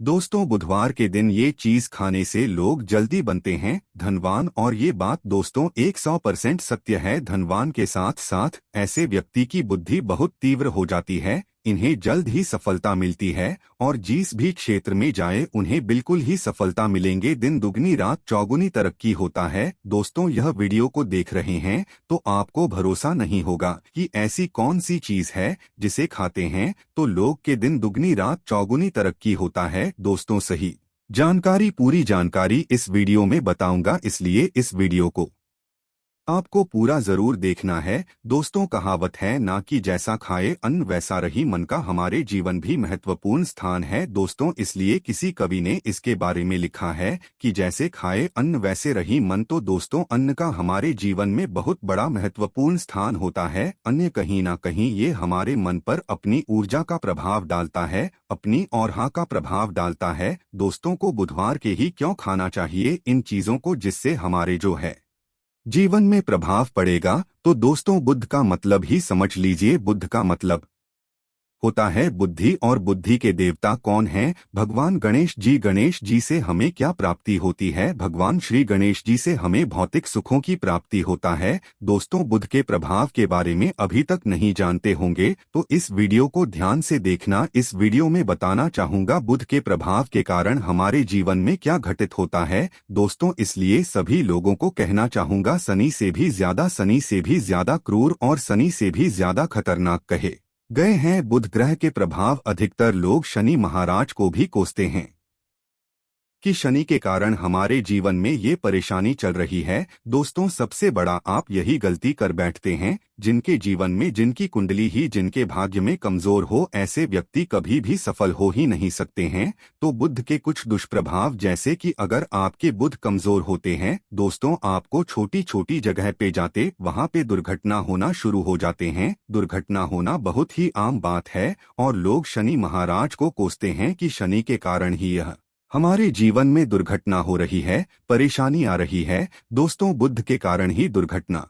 दोस्तों, बुधवार के दिन ये चीज खाने से लोग जल्दी बनते हैं धनवान। और ये बात दोस्तों 100% सत्य है। धनवान के साथ साथ ऐसे व्यक्ति की बुद्धि बहुत तीव्र हो जाती है, इन्हें जल्द ही सफलता मिलती है और जिस भी क्षेत्र में जाए उन्हें बिल्कुल ही सफलता मिलेंगे। दिन दुगनी रात चौगुनी तरक्की होता है। दोस्तों, यह वीडियो को देख रहे हैं तो आपको भरोसा नहीं होगा कि ऐसी कौन सी चीज है जिसे खाते हैं तो लोग के दिन दुगनी रात चौगुनी तरक्की होता है। दोस्तों, सही जानकारी, पूरी जानकारी इस वीडियो में बताऊंगा, इसलिए इस वीडियो को आपको पूरा जरूर देखना है। दोस्तों, कहावत है ना कि जैसा खाए अन्न वैसा रही मन का हमारे जीवन भी महत्वपूर्ण स्थान है। दोस्तों, इसलिए किसी कवि ने इसके बारे में लिखा है कि जैसे खाए अन्न वैसे रही मन। तो दोस्तों, अन्न का हमारे जीवन में बहुत बड़ा महत्वपूर्ण स्थान होता है। अन्न कहीं ना कहीं ये हमारे मन पर अपनी ऊर्जा का प्रभाव डालता है, अपनी औरहा का प्रभाव डालता है। दोस्तों को बुधवार के ही क्यों खाना चाहिए इन चीजों को, जिससे हमारे जो है जीवन में प्रभाव पड़ेगा। तो दोस्तों, बुध का मतलब ही समझ लीजिए। बुध का मतलब होता है बुद्धि। और बुद्धि के देवता कौन हैं? भगवान गणेश जी। गणेश जी से हमें क्या प्राप्ति होती है? भगवान श्री गणेश जी से हमें भौतिक सुखों की प्राप्ति होता है। दोस्तों, बुध के प्रभाव के बारे में अभी तक नहीं जानते होंगे तो इस वीडियो को ध्यान से देखना। इस वीडियो में बताना चाहूंगा बुध के प्रभाव के कारण हमारे जीवन में क्या घटित होता है। दोस्तों, इसलिए सभी लोगों को कहना चाहूंगा, शनि से भी ज्यादा, शनि से भी ज्यादा क्रूर और शनि से भी ज्यादा खतरनाक कहे गए हैं बुध ग्रह के प्रभाव। अधिकतर लोग शनि महाराज को भी कोसते हैं कि शनि के कारण हमारे जीवन में ये परेशानी चल रही है। दोस्तों, सबसे बड़ा आप यही गलती कर बैठते हैं। जिनके जीवन में, जिनकी कुंडली ही जिनके भाग्य में कमजोर हो, ऐसे व्यक्ति कभी भी सफल हो ही नहीं सकते हैं। तो बुध के कुछ दुष्प्रभाव, जैसे कि अगर आपके बुध कमजोर होते हैं दोस्तों, आपको छोटी छोटी जगह पे जाते वहां पे दुर्घटना होना शुरू हो जाते हैं। दुर्घटना होना बहुत ही आम बात है और लोग शनि महाराज को कोसते हैं कि शनि के कारण ही यह हमारे जीवन में दुर्घटना हो रही है, परेशानी आ रही है। दोस्तों, बुध के कारण ही दुर्घटना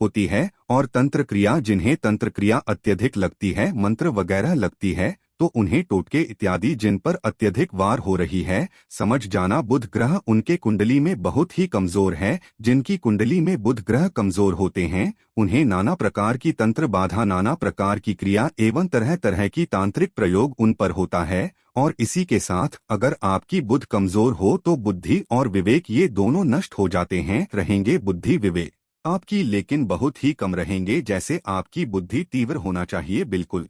होती है। और तंत्र क्रिया, जिन्हें तंत्र क्रिया अत्यधिक लगती है, मंत्र वगैरह लगती है, तो उन्हें टोटके इत्यादि जिन पर अत्यधिक वार हो रही है, समझ जाना बुध ग्रह उनके कुंडली में बहुत ही कमजोर है। जिनकी कुंडली में बुध ग्रह कमजोर होते हैं उन्हें नाना प्रकार की तंत्र बाधा, नाना प्रकार की क्रिया एवं तरह तरह की तांत्रिक प्रयोग उन पर होता है। और इसी के साथ अगर आपकी बुध कमजोर हो तो बुद्धि और विवेक ये दोनों नष्ट हो जाते हैं। रहेंगे बुद्धि विवेक आपकी, लेकिन बहुत ही कम रहेंगे। जैसे आपकी बुद्धि तीव्र होना चाहिए, बिल्कुल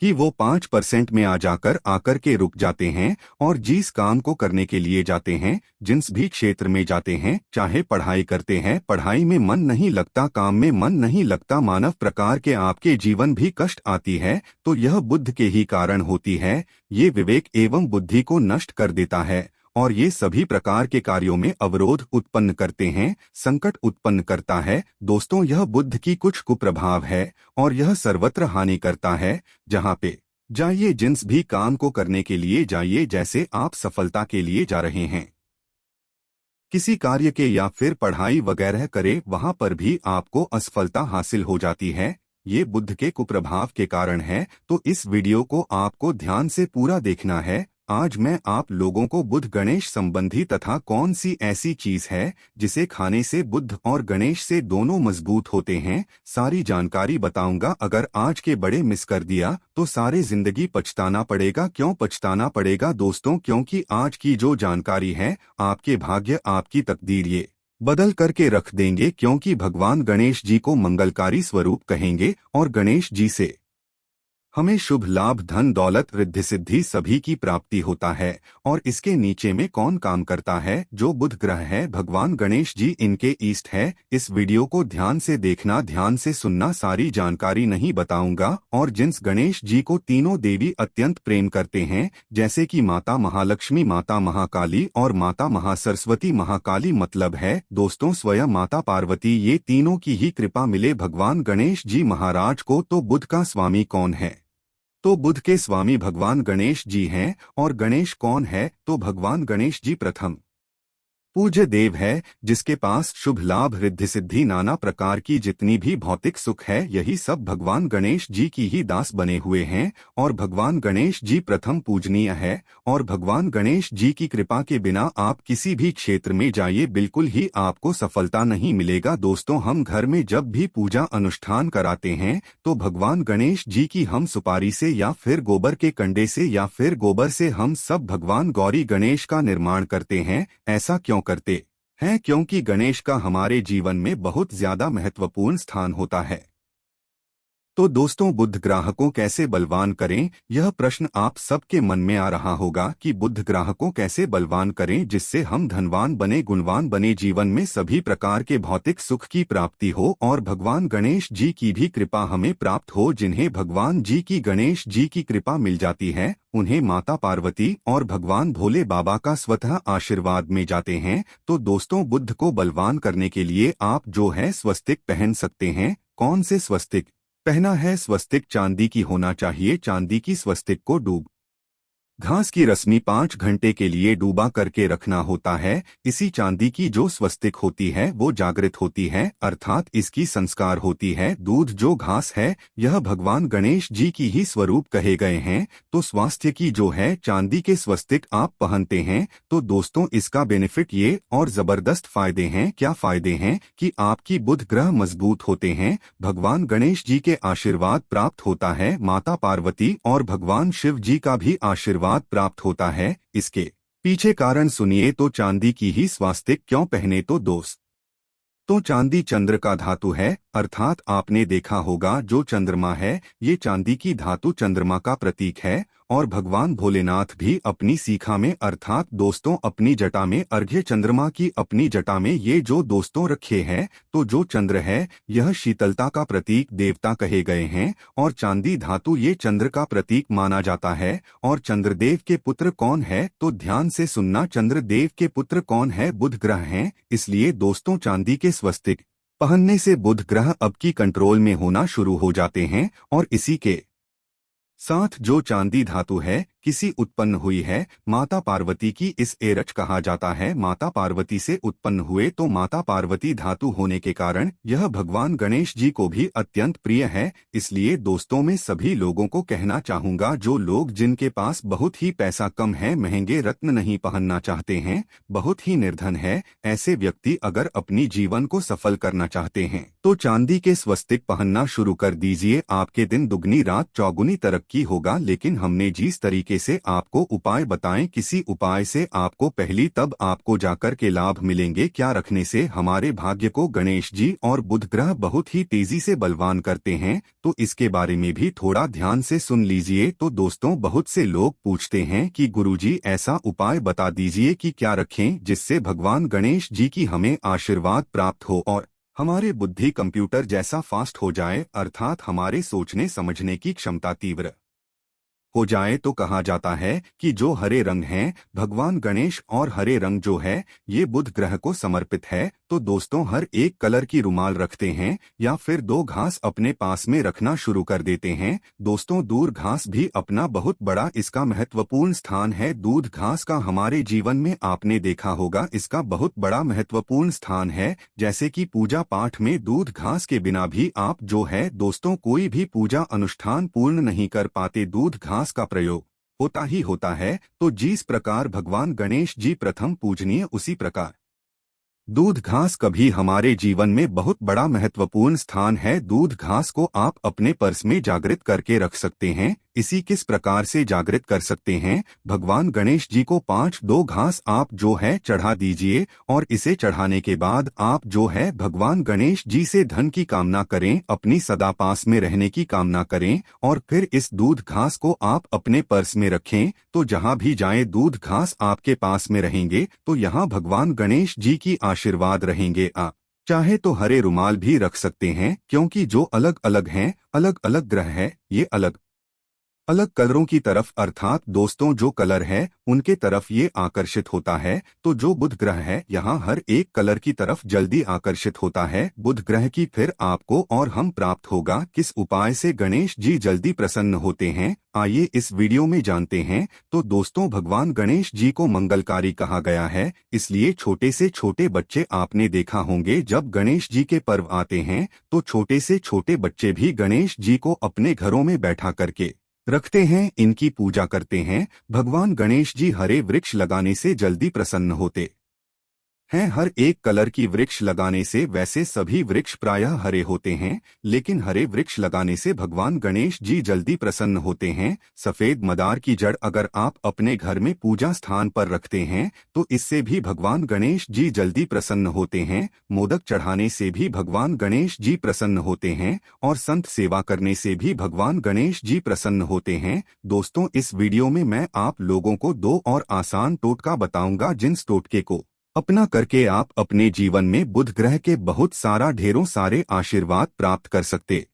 कि वो 5% में आकर के रुक जाते हैं। और जिस काम को करने के लिए जाते हैं, जिस भी क्षेत्र में जाते हैं, चाहे पढ़ाई करते हैं, पढ़ाई में मन नहीं लगता, काम में मन नहीं लगता, मानव प्रकार के आपके जीवन भी कष्ट आती है, तो यह बुध के ही कारण होती है। ये विवेक एवं बुद्धि को नष्ट कर देता है और ये सभी प्रकार के कार्यों में अवरोध उत्पन्न करते हैं, संकट उत्पन्न करता है। दोस्तों, यह बुध की कुछ कुप्रभाव है और यह सर्वत्र हानि करता है। जहाँ पे जाइए, जिस भी काम को करने के लिए जाइए, जैसे आप सफलता के लिए जा रहे हैं किसी कार्य के या फिर पढ़ाई वगैरह करे, वहां पर भी आपको असफलता हासिल हो जाती है। ये बुध के कुप्रभाव के कारण है। तो इस वीडियो को आपको ध्यान से पूरा देखना है। आज मैं आप लोगों को बुध गणेश संबंधी तथा कौन सी ऐसी चीज है जिसे खाने से बुध और गणेश से दोनों मजबूत होते हैं, सारी जानकारी बताऊंगा। अगर आज के बड़े मिस कर दिया तो सारे जिंदगी पछताना पड़ेगा। क्यों पछताना पड़ेगा दोस्तों? क्योंकि आज की जो जानकारी है आपके भाग्य, आपकी तकदीर ये बदल करके रख देंगे। क्योंकि भगवान गणेश जी को मंगलकारी स्वरूप कहेंगे और गणेश जी से हमें शुभ लाभ, धन दौलत, रिद्धि सिद्धि सभी की प्राप्ति होता है। और इसके नीचे में कौन काम करता है? जो बुध ग्रह है, भगवान गणेश जी इनके ईष्ट है। इस वीडियो को ध्यान से देखना, ध्यान से सुनना, सारी जानकारी नहीं बताऊंगा। और जिस गणेश जी को तीनों देवी अत्यंत प्रेम करते हैं, जैसे कि माता महालक्ष्मी, माता महाकाली और माता महासरस्वती। महाकाली मतलब है दोस्तों स्वयं माता पार्वती। ये तीनों की ही कृपा मिले भगवान गणेश जी महाराज को। तो बुध का स्वामी कौन है? तो बुध के स्वामी भगवान गणेश जी हैं। और गणेश कौन है? तो भगवान गणेश जी प्रथम पूज्य देव है, जिसके पास शुभ लाभ रिद्धि सिद्धि नाना प्रकार की जितनी भी भौतिक सुख है, यही सब भगवान गणेश जी की ही दास बने हुए हैं। और भगवान गणेश जी प्रथम पूजनीय है। और भगवान गणेश जी की कृपा के बिना आप किसी भी क्षेत्र में जाइए, बिल्कुल ही आपको सफलता नहीं मिलेगा। दोस्तों, हम घर में जब भी पूजा अनुष्ठान कराते हैं तो भगवान गणेश जी की हम सुपारी से या फिर गोबर के कंडे से या फिर गोबर से हम सब भगवान गौरी गणेश का निर्माण करते हैं। ऐसा क्यों करते हैं? क्योंकि गणेश का हमारे जीवन में बहुत ज्यादा महत्वपूर्ण स्थान होता है। तो दोस्तों, बुध ग्रह को कैसे बलवान करें, यह प्रश्न आप सबके मन में आ रहा होगा कि बुध ग्रह को कैसे बलवान करें जिससे हम धनवान बने, गुणवान बने, जीवन में सभी प्रकार के भौतिक सुख की प्राप्ति हो और भगवान गणेश जी की भी कृपा हमें प्राप्त हो। जिन्हें भगवान जी की गणेश जी की कृपा मिल जाती है, उन्हें माता पार्वती और भगवान भोले बाबा का स्वतः आशीर्वाद में जाते हैं। तो दोस्तों, बुध को बलवान करने के लिए आप जो है स्वस्तिक पहन सकते हैं। कौन से स्वस्तिक पहना है? स्वस्तिक चांदी की होना चाहिए। चांदी की स्वस्तिक को डूब घास की रस्मी 5 घंटे के लिए डूबा करके रखना होता है। इसी चांदी की जो स्वस्तिक होती है वो जागृत होती है, अर्थात इसकी संस्कार होती है। दूध जो घास है, यह भगवान गणेश जी की ही स्वरूप कहे गए हैं। तो स्वास्थ्य की जो है चांदी के स्वस्तिक आप पहनते हैं तो दोस्तों, इसका बेनिफिट ये और जबरदस्त फायदे हैं। क्या फायदे हैं? कि आपकी बुध ग्रह मजबूत होते हैं, भगवान गणेश जी के आशीर्वाद प्राप्त होता है, माता पार्वती और भगवान शिव जी का भी आशीर्वाद प्राप्त होता है। इसके पीछे कारण सुनिए। तो चांदी की ही स्वास्तिक क्यों पहने? तो दोस्त, तो चांदी चंद्र का धातु है, अर्थात आपने देखा होगा जो चंद्रमा है, ये चांदी की धातु चंद्रमा का प्रतीक है। और भगवान भोलेनाथ भी अपनी सीखा में, अर्थात दोस्तों अपनी जटा में, अर्घ्य चंद्रमा की अपनी जटा में ये जो दोस्तों रखे हैं। तो जो चंद्र है, यह शीतलता का प्रतीक देवता कहे गए हैं और चांदी धातु ये चंद्र का प्रतीक माना जाता है। और चंद्रदेव के पुत्र कौन है? तो ध्यान से सुनना, चंद्रदेव के पुत्र कौन है? बुध ग्रह हैं। इसलिए दोस्तों, चांदी के स्वस्तिक पहनने से बुध ग्रह अब की कंट्रोल में होना शुरू हो जाते हैं। और इसी के साथ जो चांदी धातु है किसी उत्पन्न हुई है, माता पार्वती की इस एरच कहा जाता है। माता पार्वती से उत्पन्न हुए तो माता पार्वती धातु होने के कारण यह भगवान गणेश जी को भी अत्यंत प्रिय है। इसलिए दोस्तों, मैं सभी लोगों को कहना चाहूंगा, जो लोग जिनके पास बहुत ही पैसा कम है, महंगे रत्न नहीं पहनना चाहते हैं, बहुत ही निर्धन है, ऐसे व्यक्ति अगर अपनी जीवन को सफल करना चाहते हैं तो चांदी के स्वस्तिक पहनना शुरू कर दीजिए। आपके दिन दुगनी रात चौगुनी तरक्की होगा। लेकिन हमने जिस तरीके से आपको उपाय बताएं, किसी उपाय से आपको पहली तब आपको जाकर के लाभ मिलेंगे। क्या रखने से हमारे भाग्य को गणेश जी और बुध ग्रह बहुत ही तेजी से बलवान करते हैं, तो इसके बारे में भी थोड़ा ध्यान से सुन लीजिए। तो दोस्तों, बहुत से लोग पूछते हैं कि गुरुजी ऐसा उपाय बता दीजिए कि क्या रखें जिससे भगवान गणेश जी की हमें आशीर्वाद प्राप्त हो और हमारे बुद्धि कंप्यूटर जैसा फास्ट हो जाए, अर्थात हमारे सोचने समझने की क्षमता तीव्र हो जाए। तो कहा जाता है कि जो हरे रंग हैं, भगवान गणेश और हरे रंग जो है ये बुध ग्रह को समर्पित है। तो दोस्तों, हर एक कलर की रुमाल रखते हैं या फिर 2 घास अपने पास में रखना शुरू कर देते हैं। दोस्तों, दूध घास भी अपना बहुत बड़ा इसका महत्वपूर्ण स्थान है। दूध घास का हमारे जीवन में आपने देखा होगा, इसका बहुत बड़ा महत्वपूर्ण स्थान है। जैसे कि पूजा पाठ में दूध घास के बिना भी आप जो है दोस्तों कोई भी पूजा अनुष्ठान पूर्ण नहीं कर पाते, दूध घास का प्रयोग होता ही होता है। तो जिस प्रकार भगवान गणेश जी प्रथम पूजनीय, उसी प्रकार दूध घास कभी हमारे जीवन में बहुत बड़ा महत्वपूर्ण स्थान है। दूध घास को आप अपने पर्स में जागृत करके रख सकते हैं। इसी किस प्रकार से जागृत कर सकते हैं? भगवान गणेश जी को 5-2 घास आप जो है चढ़ा दीजिए और इसे चढ़ाने के बाद आप जो है भगवान गणेश जी से धन की कामना करें, अपनी सदा पास में रहने की कामना करें और फिर इस दूध घास को आप अपने पर्स में रखें। तो जहां भी जाएं दूध घास आपके पास में रहेंगे, तो यहाँ भगवान गणेश जी की आशीर्वाद रहेंगे। आप चाहे तो हरे रुमाल भी रख सकते हैं, क्योंकि जो अलग अलग हैं, अलग अलग ग्रह है, ये अलग अलग कलरों की तरफ, अर्थात दोस्तों जो कलर है उनके तरफ ये आकर्षित होता है। तो जो बुध ग्रह है यहाँ हर एक कलर की तरफ जल्दी आकर्षित होता है। बुध ग्रह की फिर आपको और हम प्राप्त होगा किस उपाय से गणेश जी जल्दी प्रसन्न होते हैं, आइए इस वीडियो में जानते हैं। तो दोस्तों, भगवान गणेश जी को मंगलकारी कहा गया है, इसलिए छोटे से छोटे बच्चे आपने देखा होंगे जब गणेश जी के पर्व आते हैं तो छोटे से छोटे बच्चे भी गणेश जी को अपने घरों में बैठा करके रखते हैं, इनकी पूजा करते हैं। भगवान गणेश जी हरे वृक्ष लगाने से जल्दी प्रसन्न होते हैं। हर एक कलर की वृक्ष लगाने से, वैसे सभी वृक्ष प्रायः हरे होते हैं, लेकिन हरे वृक्ष लगाने से भगवान गणेश जी जल्दी प्रसन्न होते हैं। सफेद मदार की जड़ अगर आप अपने घर में पूजा स्थान पर रखते हैं तो इससे भी भगवान गणेश जी जल्दी प्रसन्न होते हैं। मोदक चढ़ाने से भी भगवान गणेश जी प्रसन्न होते हैं और संत सेवा करने से भी भगवान गणेश जी प्रसन्न होते हैं। दोस्तों, इस वीडियो में मैं आप लोगों को 2 और आसान टोटका बताऊंगा जिन टोटके को अपना करके आप अपने जीवन में बुध ग्रह के बहुत सारा ढेरों सारे आशीर्वाद प्राप्त कर सकते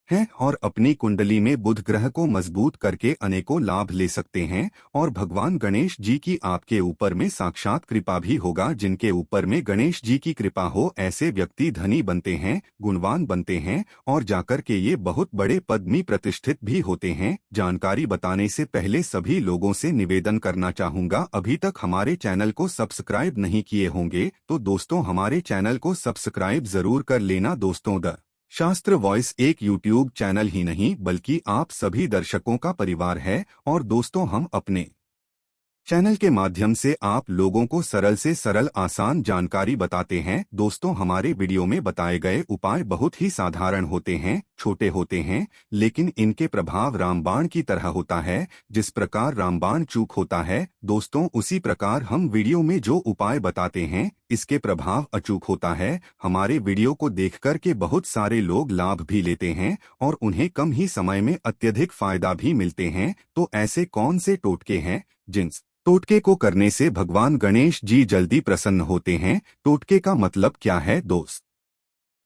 हैं और अपनी कुंडली में बुध ग्रह को मजबूत करके अनेकों लाभ ले सकते हैं। और भगवान गणेश जी की आपके ऊपर में साक्षात कृपा भी होगा। जिनके ऊपर में गणेश जी की कृपा हो ऐसे व्यक्ति धनी बनते हैं, गुणवान बनते हैं और जाकर के ये बहुत बड़े पद में प्रतिष्ठित भी होते हैं। जानकारी बताने से पहले सभी लोगों से निवेदन करना चाहूंगा, अभी तक हमारे चैनल को सब्सक्राइब नहीं किए होंगे तो दोस्तों हमारे चैनल को सब्सक्राइब जरूर कर लेना। दोस्तों, द शास्त्र वॉइस एक यूट्यूब चैनल ही नहीं बल्कि आप सभी दर्शकों का परिवार है और दोस्तों हम अपने चैनल के माध्यम से आप लोगों को सरल से सरल आसान जानकारी बताते हैं। दोस्तों, हमारे वीडियो में बताए गए उपाय बहुत ही साधारण होते हैं, छोटे होते हैं, लेकिन इनके प्रभाव रामबाण की तरह होता है। जिस प्रकार रामबाण चूक होता है दोस्तों, उसी प्रकार हम वीडियो में जो उपाय बताते हैं इसके प्रभाव अचूक होता है। हमारे वीडियो को देख कर के बहुत सारे लोग लाभ भी लेते हैं और उन्हें कम ही समय में अत्यधिक फायदा भी मिलते हैं। तो ऐसे कौन से टोटके हैं जिन टोटके को करने से भगवान गणेश जी जल्दी प्रसन्न होते हैं? टोटके का मतलब क्या है दोस्त?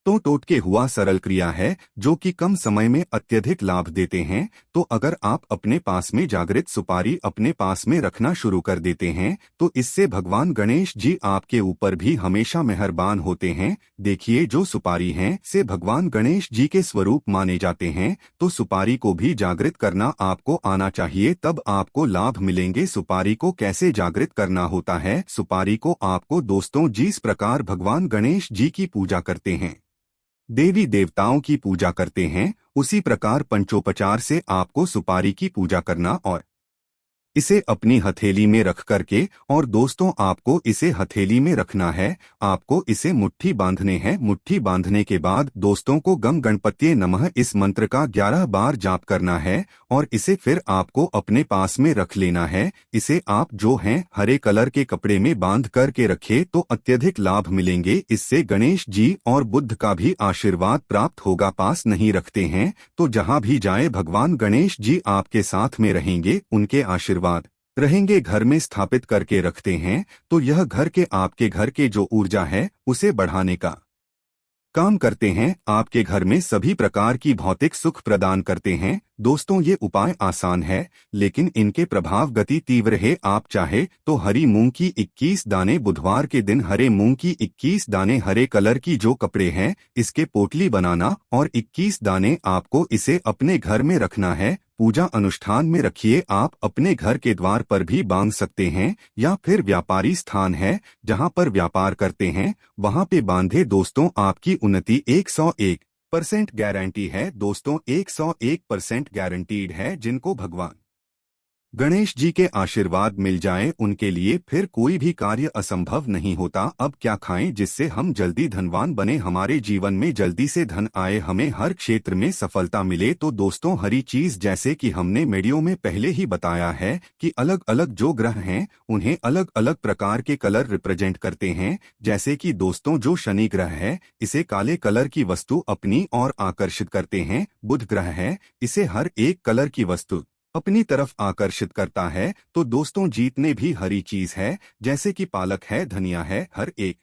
तो टोटके हुआ सरल क्रिया है जो कि कम समय में अत्यधिक लाभ देते हैं। तो अगर आप अपने पास में जागृत सुपारी अपने पास में रखना शुरू कर देते हैं तो इससे भगवान गणेश जी आपके ऊपर भी हमेशा मेहरबान होते हैं। देखिए, जो सुपारी हैं से भगवान गणेश जी के स्वरूप माने जाते हैं, तो सुपारी को भी जागृत करना आपको आना चाहिए, तब आपको लाभ मिलेंगे। सुपारी को कैसे जागृत करना होता है? सुपारी को आपको दोस्तों जिस प्रकार भगवान गणेश जी की पूजा करते हैं, देवी देवताओं की पूजा करते हैं, उसी प्रकार पंचोपचार से आपको सुपारी की पूजा करना और इसे अपनी हथेली में रख करके, और दोस्तों आपको इसे हथेली में रखना है, आपको इसे मुट्ठी बांधने हैं। मुट्ठी बांधने के बाद दोस्तों को गम गणपत्ये नमः इस मंत्र का 11 बार जाप करना है और इसे फिर आपको अपने पास में रख लेना है। इसे आप जो हैं हरे कलर के कपड़े में बांध करके रखे तो अत्यधिक लाभ मिलेंगे। इससे गणेश जी और बुद्ध का भी आशीर्वाद प्राप्त होगा। पास नहीं रखते हैं तो जहां भी जाए भगवान गणेश जी आपके साथ में रहेंगे, उनके आशीर्वाद रहेंगे। घर में स्थापित करके रखते हैं तो यह घर के आपके घर के जो ऊर्जा है उसे बढ़ाने का काम करते हैं, आपके घर में सभी प्रकार की भौतिक सुख प्रदान करते हैं। दोस्तों, ये उपाय आसान है लेकिन इनके प्रभाव गति तीव्र है। आप चाहे तो हरी मूंग की 21 दाने, बुधवार के दिन हरे मूंग की 21 दाने, हरे कलर की जो कपड़े हैं इसके पोटली बनाना और 21 दाने आपको इसे अपने घर में रखना है। पूजा अनुष्ठान में रखिए, आप अपने घर के द्वार पर भी बांध सकते हैं या फिर व्यापारी स्थान है जहां पर व्यापार करते हैं वहां पे बांधे। दोस्तों, आपकी उन्नति 101% गारंटी है। दोस्तों, 101% गारंटीड है। जिनको भगवान गणेश जी के आशीर्वाद मिल जाए उनके लिए फिर कोई भी कार्य असंभव नहीं होता। अब क्या खाएं जिससे हम जल्दी धनवान बने, हमारे जीवन में जल्दी से धन आए, हमें हर क्षेत्र में सफलता मिले? तो दोस्तों, हरी चीज, जैसे कि हमने वीडियो में पहले ही बताया है कि अलग अलग जो ग्रह हैं उन्हें अलग अलग प्रकार के कलर रिप्रेजेंट करते हैं। जैसे कि दोस्तों, जो शनि ग्रह है इसे काले कलर की वस्तु अपनी ओर आकर्षित करते हैं। बुध ग्रह है, इसे हर एक कलर की वस्तु अपनी तरफ आकर्षित करता है। तो दोस्तों, जीतने भी हरी चीज है, जैसे कि पालक है, धनिया है, हर एक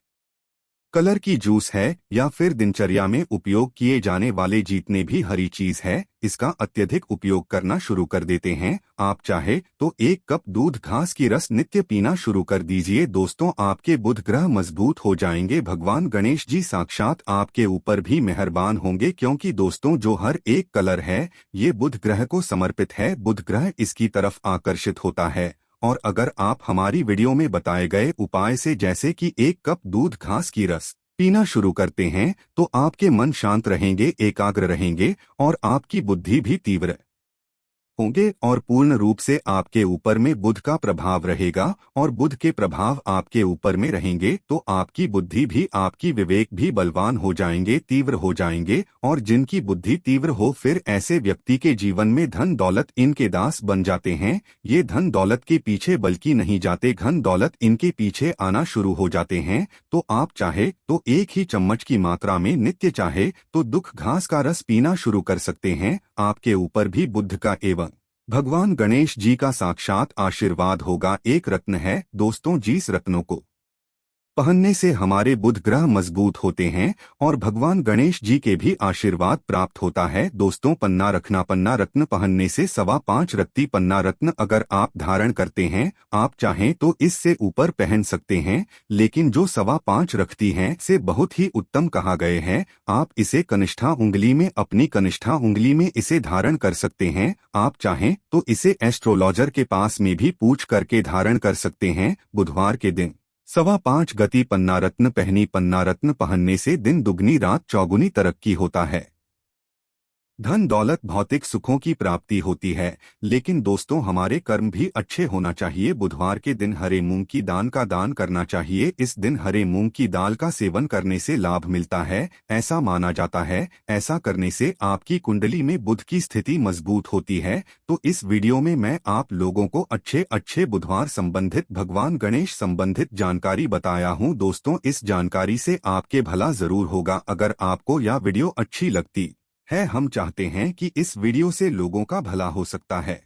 कलर की जूस है या फिर दिनचर्या में उपयोग किए जाने वाले जितने भी हरी चीज है, इसका अत्यधिक उपयोग करना शुरू कर देते हैं। आप चाहे तो 1 कप दूध घास की रस नित्य पीना शुरू कर दीजिए। दोस्तों, आपके बुध ग्रह मजबूत हो जाएंगे। भगवान गणेश जी साक्षात आपके ऊपर भी मेहरबान होंगे, क्योंकि दोस्तों जो हर एक कलर है ये बुध ग्रह को समर्पित है। बुध ग्रह इसकी तरफ आकर्षित होता है। और अगर आप हमारी वीडियो में बताए गए उपाय से जैसे कि 1 कप दूध घास की रस पीना शुरू करते हैं तो आपके मन शांत रहेंगे, एकाग्र रहेंगे और आपकी बुद्धि भी तीव्र होंगे और पूर्ण रूप से आपके ऊपर में बुध का प्रभाव रहेगा। और बुध के प्रभाव आपके ऊपर में रहेंगे तो आपकी बुद्धि भी, आपकी विवेक भी बलवान हो जाएंगे, तीव्र हो जाएंगे। और जिनकी बुद्धि तीव्र हो, फिर ऐसे व्यक्ति के जीवन में धन दौलत इनके दास बन जाते हैं। ये धन दौलत के पीछे बल्कि नहीं जाते, धन दौलत इनके पीछे आना शुरू हो जाते हैं। तो आप चाहे तो 1 ही चम्मच की मात्रा में नित्य चाहे तो दुख घास का रस पीना शुरू कर सकते हैं। आपके ऊपर भी बुध का एवं भगवान गणेश जी का साक्षात आशीर्वाद होगा। एक रत्न है दोस्तों, जिस रत्नों को पहनने से हमारे बुध ग्रह मजबूत होते हैं और भगवान गणेश जी के भी आशीर्वाद प्राप्त होता है। दोस्तों, पन्ना रखना, पन्ना रत्न पहनने से 5.25 रत्ती पन्ना रत्न अगर आप धारण करते हैं, आप चाहें तो इससे ऊपर पहन सकते हैं, लेकिन जो 5.25 रखती हैं से बहुत ही उत्तम कहा गए हैं। आप इसे कनिष्ठा उंगली में, अपनी कनिष्ठा उंगली में इसे धारण कर सकते हैं। आप चाहें तो इसे एस्ट्रोलॉजर के पास में भी पूछ करके धारण कर सकते हैं। बुधवार के दिन 5.25 गति पन्ना रत्न पहनी। पन्ना रत्न पहनने से दिन दुगनी रात चौगुनी तरक्की होता है, धन दौलत भौतिक सुखों की प्राप्ति होती है। लेकिन दोस्तों, हमारे कर्म भी अच्छे होना चाहिए। बुधवार के दिन हरे मूंग की दाल का दान करना चाहिए। इस दिन हरे मूंग की दाल का सेवन करने से लाभ मिलता है, ऐसा माना जाता है। ऐसा करने से आपकी कुंडली में बुध की स्थिति मजबूत होती है। तो इस वीडियो में मैं आप लोगों को अच्छे अच्छे बुधवार संबंधित, भगवान गणेश संबंधित जानकारी बताया हूँ। दोस्तों, इस जानकारी से आपके भला जरूर होगा। अगर आपको यह वीडियो अच्छी लगती है, हम चाहते हैं कि इस वीडियो से लोगों का भला हो सकता है।